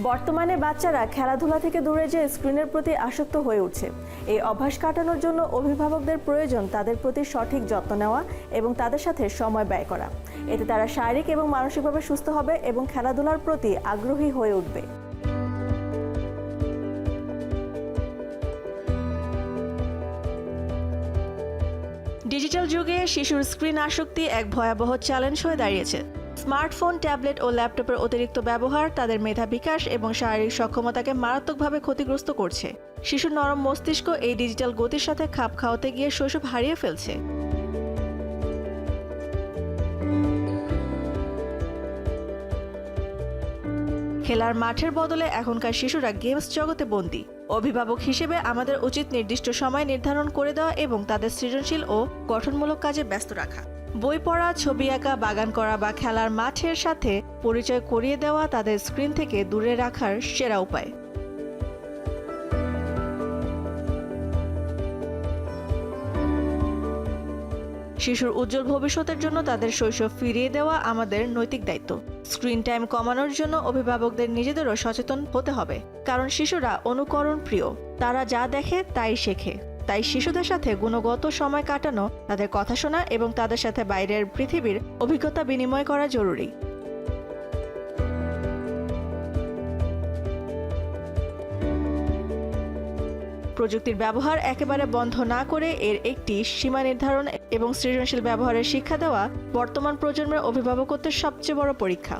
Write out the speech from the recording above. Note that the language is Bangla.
বর্তমানে বাচ্চারা খেলাধুলা থেকে দূরে যেয়ে স্ক্রিনের প্রতি আসক্ত হয়ে উঠছে। এই অভ্যাস কাটানোর জন্য অভিভাবকদের প্রয়োজন তাদের প্রতি সঠিক যত্ন নেওয়া এবং তাদের সাথে সময় ব্যয় করা। এতে তারা শারীরিক এবং মানসিকভাবে সুস্থ হবে এবং খেলাধুলার প্রতি আগ্রহী হয়ে উঠবে। ডিজিটাল যুগে শিশুর স্ক্রিন আসক্তি এক ভয়াবহ চ্যালেঞ্জ হয়ে দাঁড়িয়েছে। স্মার্টফোন, ট্যাবলেট ও ল্যাপটপের অতিরিক্ত ব্যবহার তাদের মেধা বিকাশ এবং শারীরিক সক্ষমতাকে মারাত্মকভাবে ক্ষতিগ্রস্ত করছে। শিশুর নরম মস্তিষ্ক এই ডিজিটাল গতির সাথে খাপ খাওয়াতে গিয়ে শৈশব হারিয়ে ফেলছে। খেলার মাঠের বদলে এখনকার শিশুরা গেমস জগতে বন্দী। অভিভাবক হিসেবে আমাদের উচিত নির্দিষ্ট সময় নির্ধারণ করে দেওয়া এবং তাদের সৃজনশীল ও গঠনমূলক কাজে ব্যস্ত রাখা। বই পড়া, ছবি আঁকা, বাগান করা বা খেলার মাঠের সাথে পরিচয় করিয়ে দেওয়া তাদের স্ক্রিন থেকে দূরে রাখার সেরা উপায়। শিশুর উজ্জ্বল ভবিষ্যতের জন্য তাদের শৈশব ফিরিয়ে দেওয়া আমাদের নৈতিক দায়িত্ব। স্ক্রিন টাইম কমানোর জন্য অভিভাবকদের নিজেদেরও সচেতন হতে হবে, কারণ শিশুরা অনুকরণ প্রিয়। তারা যা দেখে তাই শেখে। তাই শিশুদের সাথে গুণগত সময় কাটানো, তাদের কথা শোনা এবং তাদের সাথে বাইরের পৃথিবীর অভিজ্ঞতা বিনিময় করা জরুরি। প্রযুক্তির ব্যবহার একেবারে বন্ধ না করে এর একটি সীমা নির্ধারণ এবং সৃজনশীল ব্যবহারের শিক্ষা দেওয়া বর্তমান প্রজন্মের অভিভাবকত্বের সবচেয়ে বড় পরীক্ষা।